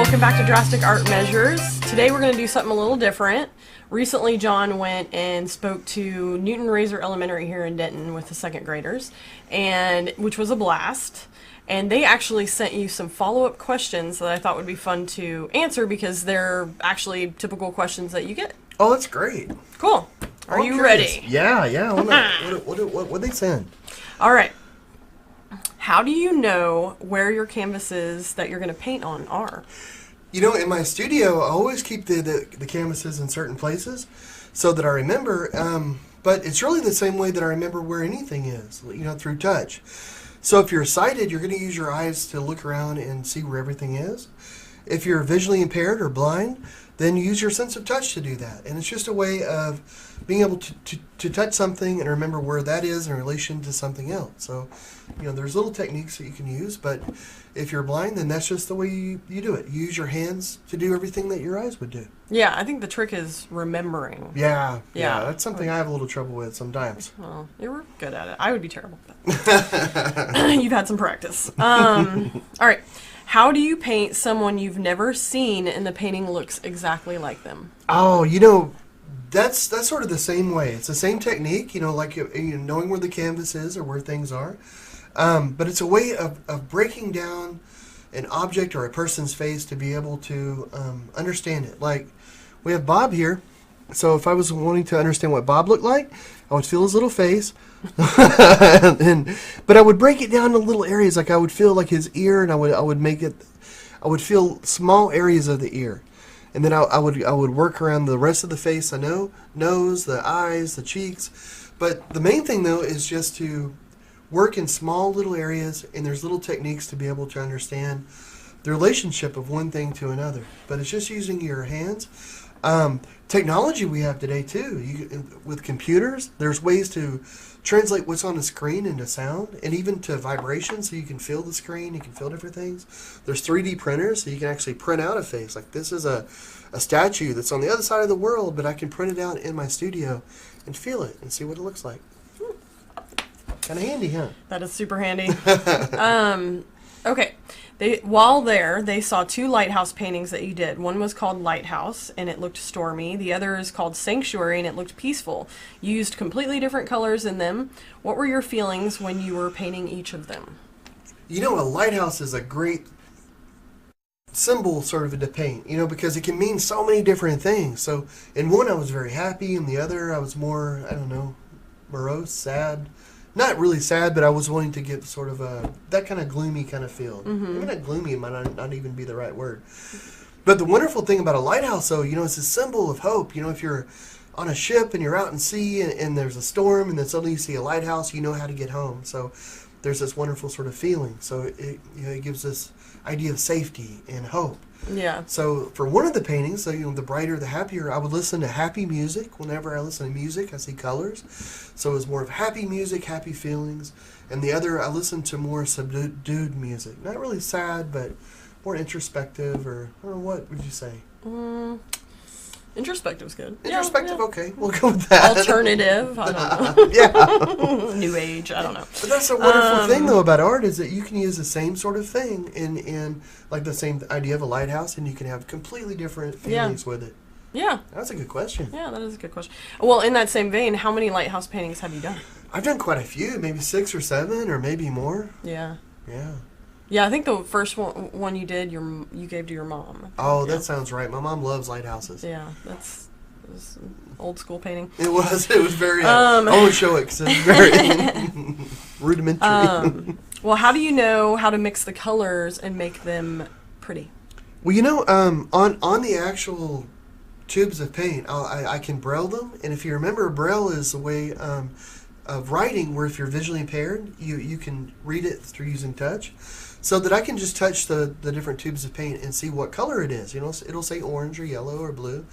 welcome back to Drastic Art Measures. Today we're going to do something a little different. Recently John went and spoke to Newton Rayzor Elementary here in Denton with the second graders, and which was a blast. And they actually sent you some follow-up questions that I thought would be fun to answer because they're actually typical questions that you get. Oh, that's great. Cool. Are you ready? Yeah. What they send? All right. How do you know where your canvases that you're going to paint on are? You know, in my studio, I always keep the canvases in certain places so that I remember, but it's really the same way that I remember where anything is, you know, through touch. So if you're sighted, you're going to use your eyes to look around and see where everything is. If you're visually impaired or blind, then use your sense of touch to do that. And it's just a way of being able to touch something and remember where that is in relation to something else. So, you know, there's little techniques that you can use, but if you're blind, then that's just the way you do it. You use your hands to do everything that your eyes would do. Yeah, I think the trick is remembering. Yeah, that's something I have a little trouble with sometimes. Well, you were good at it. I would be terrible. But you've had some practice. All right. How do you paint someone you've never seen and the painting looks exactly like them? Oh, you know, that's sort of the same way. It's the same technique, you know, like knowing where the canvas is or where things are. But it's a way of breaking down an object or a person's face to be able to understand it. Like, we have Bob here. So if I was wanting to understand what Bob looked like, I would feel his little face. But I would break it down to little areas. Like I would feel like his ear, and I would feel small areas of the ear. And then I would work around the rest of the face. I know, nose, the eyes, the cheeks. But the main thing, though, is just to work in small little areas, and there's little techniques to be able to understand the relationship of one thing to another. But it's just using your hands. Technology we have today, too. With computers, there's ways to translate what's on the screen into sound, and even to vibration, so you can feel the screen, you can feel different things. There's 3D printers, so you can actually print out a face. Like, this is a statue that's on the other side of the world, but I can print it out in my studio and feel it and see what it looks like. Kind of handy, huh? That is super handy. Okay. While there, they saw 2 lighthouse paintings that you did. One was called Lighthouse, and it looked stormy. The other is called Sanctuary, and it looked peaceful. You used completely different colors in them. What were your feelings when you were painting each of them? You know, a lighthouse is a great symbol sort of to paint, you know, because it can mean so many different things. So in one I was very happy, and the other I was more, I don't know, morose, sad. Not really sad, but I was wanting to get sort of that kind of gloomy kind of feel. Maybe not gloomy might not even be the right word. But the wonderful thing about a lighthouse, though, you know, it's a symbol of hope. You know, if you're on a ship and you're out in sea and there's a storm and then suddenly you see a lighthouse, you know how to get home. So there's this wonderful sort of feeling. So it gives this idea of safety and hope. Yeah. So for one of the paintings, so, you know, the brighter, the happier, I would listen to happy music. Whenever I listen to music, I see colors. So it was more of happy music, happy feelings. And the other, I listened to more subdued music. Not really sad, but more introspective, or what would you say? Introspective's good. Introspective, yeah. Okay. We'll go with that. Alternative, I don't know. Yeah. New age, I don't know. But that's a wonderful thing, though, about art, is that you can use the same sort of thing in like the same idea of a lighthouse, and you can have completely different feelings with it. Yeah. That's a good question. Yeah, that is a good question. Well, in that same vein, how many lighthouse paintings have you done? I've done quite a few, maybe 6 or 7, or maybe more. Yeah. Yeah. Yeah, I think the first one you did, you gave to your mom. Oh, that sounds right. My mom loves lighthouses. Yeah, it was an old school painting. It was very, I won't show it because it's very rudimentary. Well, how do you know how to mix the colors and make them pretty? Well, you know, on the actual tubes of paint, I can braille them. And if you remember, braille is a way of writing where if you're visually impaired, you can read it through using touch. So that I can just touch the different tubes of paint and see what color it is. You know, it'll say orange or yellow or blue.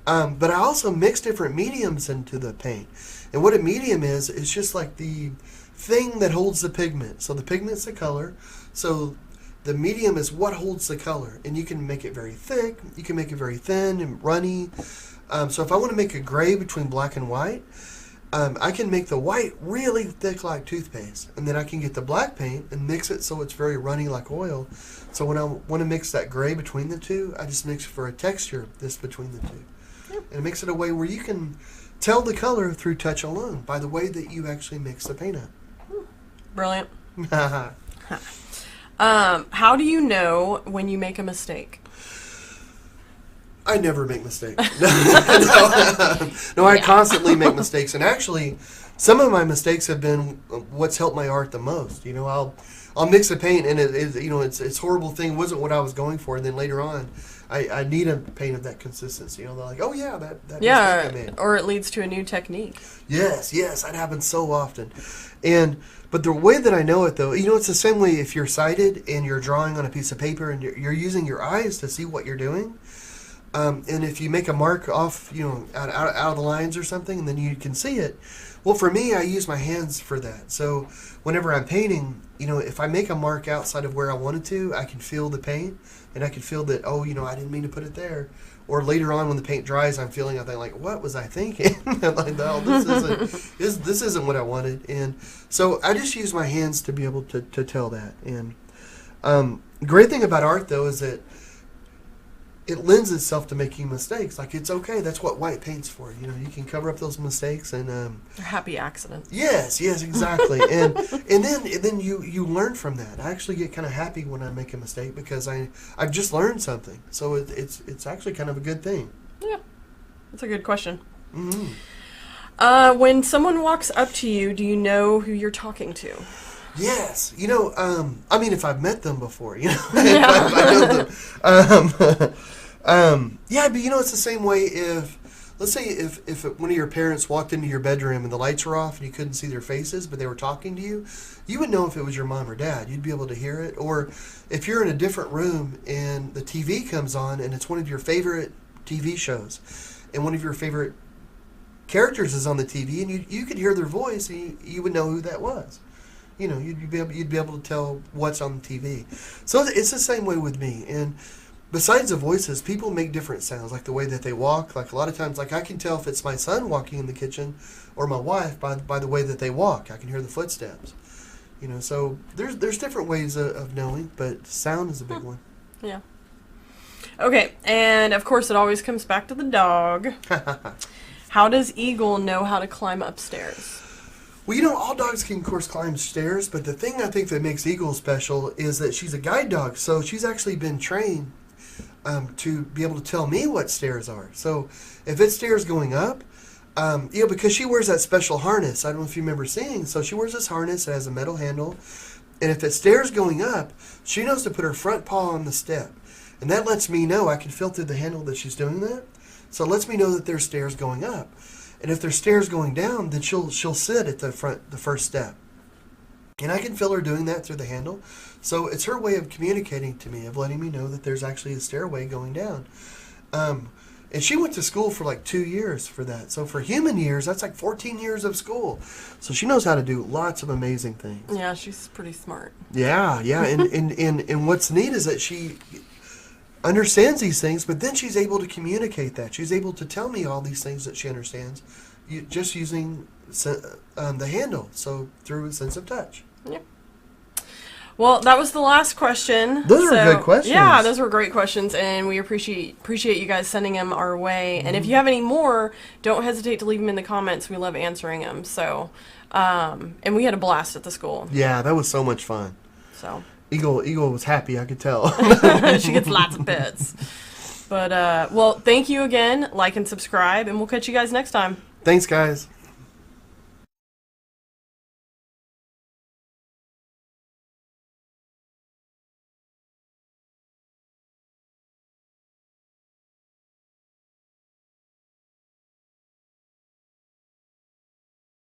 But I also mix different mediums into the paint. And what a medium is, it's just like the thing that holds the pigment. So the pigment's the color. So the medium is what holds the color. And you can make it very thick. You can make it very thin and runny. So if I want to make a gray between black and white, I can make the white really thick like toothpaste, and then I can get the black paint and mix it so it's very runny like oil. So when I want to mix that gray between the two, I just mix it for a texture that's between the two. Yep. And it makes it a way where you can tell the color through touch alone by the way that you actually mix the paint up. Brilliant. How do you know when you make a mistake? I never make mistakes. No, I constantly make mistakes, and actually, some of my mistakes have been what's helped my art the most. You know, I'll mix a paint, and it's horrible thing wasn't what I was going for, and then later on, I need a paint of that consistency. You know, they're like, oh yeah, that mistake I made. Or it leads to a new technique. Yes, that happens so often, but the way that I know it though, it's the same way if you're sighted and you're drawing on a piece of paper and you're using your eyes to see what you're doing. And if you make a mark off, out of the lines or something, and then you can see it. Well, for me, I use my hands for that. So whenever I'm painting, if I make a mark outside of where I wanted to, I can feel the paint, and I can feel that, I didn't mean to put it there. Or later on, when the paint dries, I'm feeling like, what was I thinking? I'm like, no, this isn't what I wanted. And so I just use my hands to be able to tell that. And the great thing about art, though, is that it lends itself to making mistakes. Like, it's okay. That's what white paint's for. You can cover up those mistakes, and they're happy accidents. Yes, exactly. and then you learn from that. I actually get kind of happy when I make a mistake because I've just learned something. So it's actually kind of a good thing. Yeah, that's a good question. Mm-hmm. When someone walks up to you, do you know who you're talking to? Yes, if I've met them before, if I know them. Yeah, but it's the same way let's say if one of your parents walked into your bedroom and the lights were off and you couldn't see their faces, but they were talking to you, you would know if it was your mom or dad. You'd be able to hear it. Or if you're in a different room and the TV comes on and it's one of your favorite TV shows and one of your favorite characters is on the TV and you could hear their voice, and you would know who that was. You'd be able to tell what's on the TV. So it's the same way with me. And besides the voices, people make different sounds, like the way that they walk. Like a lot of times, I can tell if it's my son walking in the kitchen or my wife by the way that they walk. I can hear the footsteps. So there's different ways of knowing, but sound is a big one. Yeah. Okay, and of course it always comes back to the dog. How does Eagle know how to climb upstairs? Well, all dogs can, of course, climb stairs, but the thing I think that makes Eagle special is that she's a guide dog, so she's actually been trained to be able to tell me what stairs are. So if it's stairs going up, because she wears that special harness, I don't know if you remember seeing, so she wears this harness that has a metal handle, and if it's stairs going up, she knows to put her front paw on the step, and that lets me know, I can feel through the handle that she's doing that, so it lets me know that there's stairs going up. And if there's stairs going down, then she'll sit at the first step. And I can feel her doing that through the handle. So it's her way of communicating to me, of letting me know that there's actually a stairway going down. And she went to school for like 2 years for that. So for human years, that's like 14 years of school. So she knows how to do lots of amazing things. Yeah, she's pretty smart. Yeah. And what's neat is that she understands these things, but then she's able to communicate that. She's able to tell me all these things that she understands just using the handle, so through a sense of touch. Yep. Well, that was the last question. Those are good questions. Yeah, those were great questions, and we appreciate you guys sending them our way. And if you have any more, don't hesitate to leave them in the comments. We love answering them. So, and we had a blast at the school. Yeah, that was so much fun. So Eagle was happy, I could tell. She gets lots of pets. But, well, thank you again. Like and subscribe, and we'll catch you guys next time. Thanks, guys.